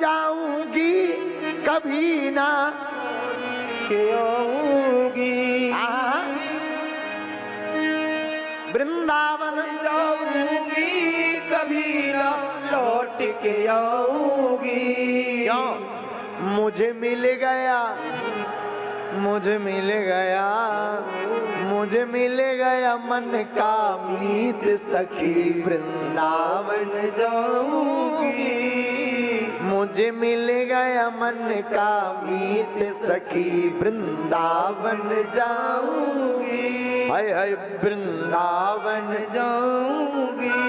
जाऊंगी कभी ना के आऊंगी, वृंदावन जाऊंगी कभी ना लौट के आऊंगी। क्यों? मुझे मिल गया, मुझे मिल गया, मुझे मिल गया मन का मीत सखी, वृंदावन जाऊंगी, मुझे मिल गया मन का मीत सखी, वृंदावन जाऊंगी, हाय हाय वृंदावन जाऊंगी।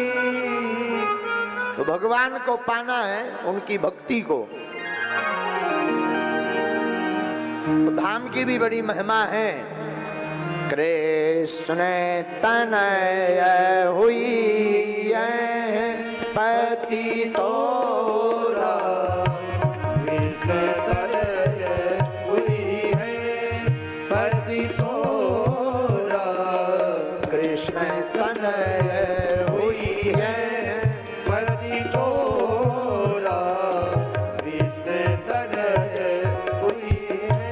तो भगवान को पाना है, उनकी भक्ति को। तो धाम की भी बड़ी महिमा है। कृष्ण तनय हुई है पति तोरा, कृष्ण तनय हुई है पति तोरा, कृष्ण तनय हुई है पति तोरा, कृष्ण तनय हुई है।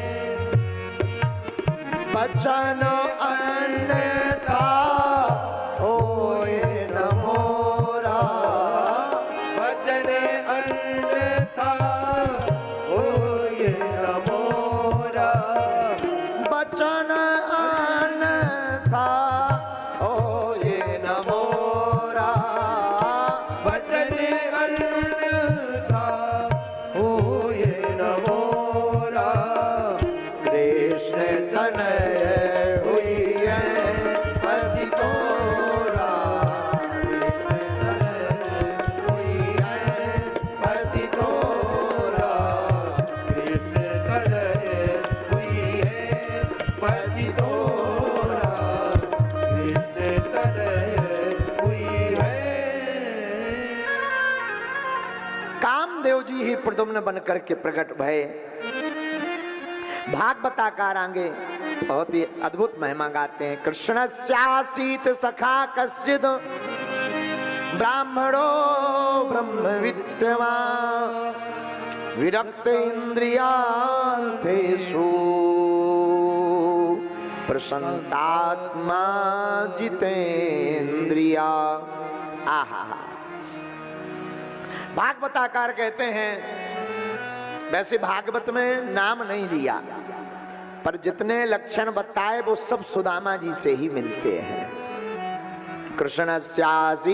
बचन अन्यथा होए न मोरा, वचन अन्यथा होए न मोरा, बचन अन्यथा होए न मोरा, वचन अन्यथा होए न मोरा। कृष्ण तनय हुई है पति तोरा, कृष्ण तनय हुई है पति तोरा, कृष्ण तनय हुई है पति तोरा, कृष्ण तनय हुई है। कामदेव जी ही प्रद्युम्न बन करके प्रकट भये। भागवताकार आगे बहुत ही अद्भुत महिमा गाते हैं। कृष्णस्यासीत सखा कश्चिद ब्राह्मणो ब्रह्मविद्यमा, विरक्त इंद्रियार्थेषु प्रसन्नात्मा जितेन्द्रिया। आहा, भागवताकार कहते हैं वैसे भागवत में नाम नहीं लिया, पर जितने लक्षण बताए वो सब सुदामा जी से ही मिलते हैं। कृष्णस्यासीत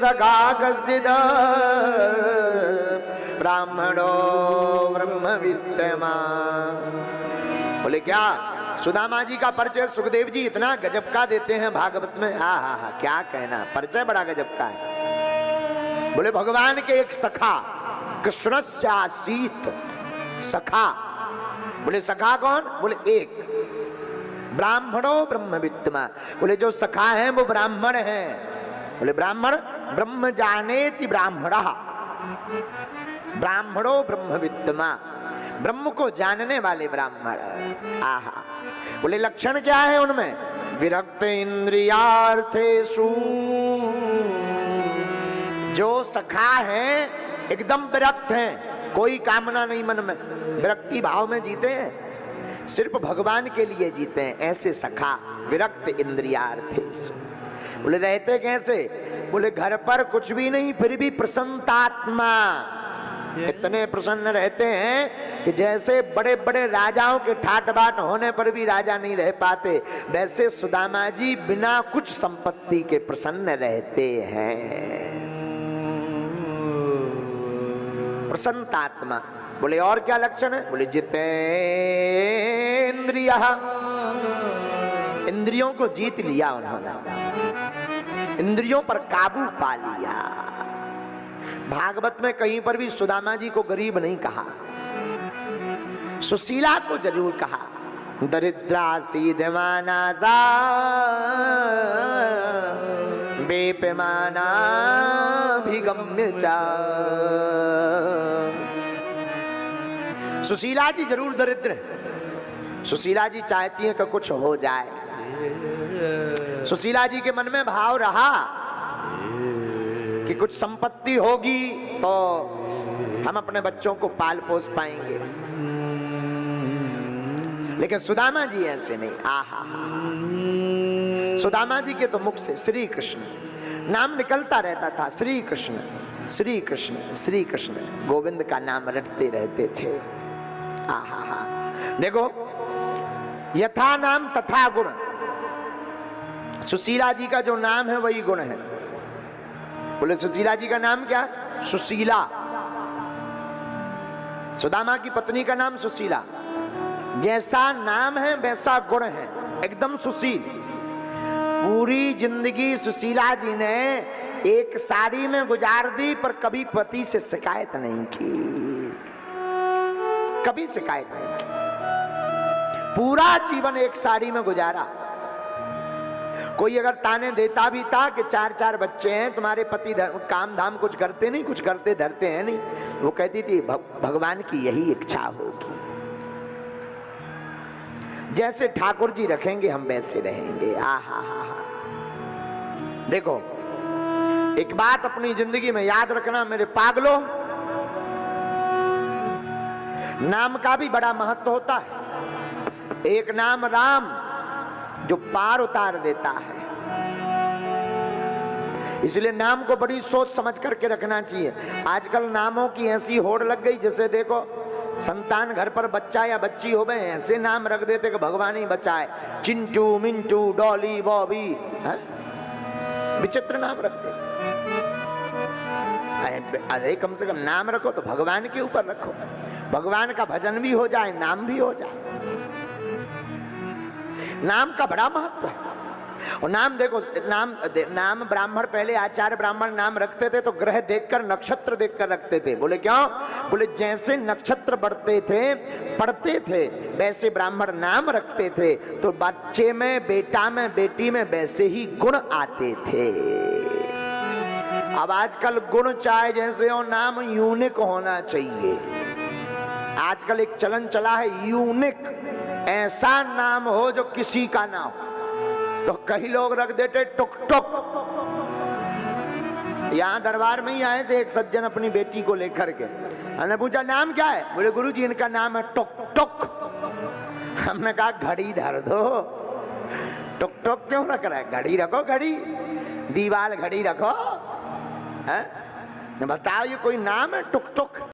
सखा कश्चिद ब्राह्मणो ब्रह्मविद्यमा। बोले क्या सुदामा जी का परिचय सुखदेव जी इतना गजब का देते हैं भागवत में। हा, क्या कहना, परिचय बड़ा गजब का है। बोले भगवान के एक सखा, कृष्णस्यासीत सखा। बोले सखा कौन? बोले एक, ब्राह्मणो ब्रह्मविद्यमा। बोले जो सखा है वो ब्राह्मण है। बोले ब्राह्मण ब्रह्म जानेति ब्राह्मणः, ब्राह्मणो ब्रह्मविद्यमा, ब्रह्म को जानने वाले ब्राह्मण। आहा, बोले लक्षण क्या है उनमें? विरक्त इंद्रियार्थेषु, जो सखा है एकदम विरक्त हैं, कोई कामना नहीं मन में, विरक्ति भाव में जीते हैं, सिर्फ भगवान के लिए जीते हैं, ऐसे सखा विरक्त इंद्रियार्थेषु। बोले रहते कैसे? बोले घर पर कुछ भी नहीं फिर भी प्रसन्नात्मा, इतने प्रसन्न रहते हैं कि जैसे बड़े बड़े राजाओं के ठाट बाट होने पर भी राजा नहीं रह पाते, वैसे सुदामा जी बिना कुछ संपत्ति के प्रसन्न रहते हैं, प्रसन्नात्मा। बोले और क्या लक्षण है? बोले जितेन्द्रिय, इंद्रियों को जीत लिया उन्होंने, इंद्रियों पर काबू पा लिया। भागवत में कहीं पर भी सुदामा जी को गरीब नहीं कहा, सुशीला को जरूर कहा। दरिद्रा सीधमाना सा बेपमाना भिगम्य चा। सुशीला जी जरूर दरिद्र है, सुशीला जी चाहती है कि कुछ हो जाए। सुशीला जी के मन में भाव रहा कि कुछ संपत्ति होगी तो हम अपने बच्चों को पाल पोस पाएंगे, लेकिन सुदामा जी ऐसे नहीं। आहा, सुदामा जी के तो मुख से श्री कृष्ण नाम निकलता रहता था। श्री कृष्ण श्री कृष्ण श्री कृष्ण, गोविंद का नाम रटते रहते थे। आहा, देखो यथा नाम तथा गुण, सुशीला जी का जो नाम है वही गुण है। बोले सुशीला जी का नाम क्या? सुशीला। सुदामा की पत्नी का नाम सुशीला। जैसा नाम है वैसा गुण है, एकदम सुशील। पूरी जिंदगी सुशीला जी ने एक साड़ी में गुजार दी, पर कभी पति से शिकायत नहीं की, कभी शिकायत नहीं की। पूरा जीवन एक साड़ी में गुजारा। कोई अगर ताने देता भी था कि 4-4 बच्चे हैं, तुम्हारे पति काम धाम कुछ करते नहीं, कुछ करते धरते हैं नहीं, वो कहती थी भगवान की यही इच्छा होगी, जैसे ठाकुर जी रखेंगे हम वैसे रहेंगे। आहा, देखो एक बात अपनी जिंदगी में याद रखना मेरे पागलों, नाम का भी बड़ा महत्व होता है। एक नाम राम जो पार उतार देता है, इसलिए नाम को बड़ी सोच समझ करके रखना चाहिए। आजकल नामों की ऐसी होड़ लग गई, जैसे देखो संतान घर पर बच्चा या बच्ची हो गए, ऐसे नाम रख देते कि भगवान ही बचाए। चिंटू, मिंटू, डॉली, बॉबी, विचित्र नाम रख देते। अरे कम से कम नाम रखो तो भगवान के ऊपर रखो, भगवान का भजन भी हो जाए, नाम भी हो जाए। नाम का बड़ा महत्व है। और नाम देखो, नाम ब्राह्मण पहले आचार्य ब्राह्मण नाम रखते थे तो ग्रह देखकर, नक्षत्र देखकर रखते थे। बोले क्यों? बोले जैसे नक्षत्र बढ़ते थे पढ़ते थे वैसे ब्राह्मण नाम रखते थे, तो बच्चे में, बेटा में, बेटी में वैसे ही गुण आते थे। अब आजकल गुण चाहे जैसे हो, नाम यूनिक होना चाहिए। आजकल एक चलन चला है यूनिक, ऐसा नाम हो जो किसी का ना हो। तो कई लोग रख देते टुक टुक। यहाँ दरबार में ही आए थे एक सज्जन अपनी बेटी को लेकर के, हमने पूछा नाम क्या है? बोले गुरुजी इनका नाम है टुक टुक। हमने कहा घड़ी धर दो, टुक टुक क्यों रख रहा है? घड़ी रखो, घड़ी, दीवाल घड़ी रखो। बताओ ये कोई नाम है टुक टुक?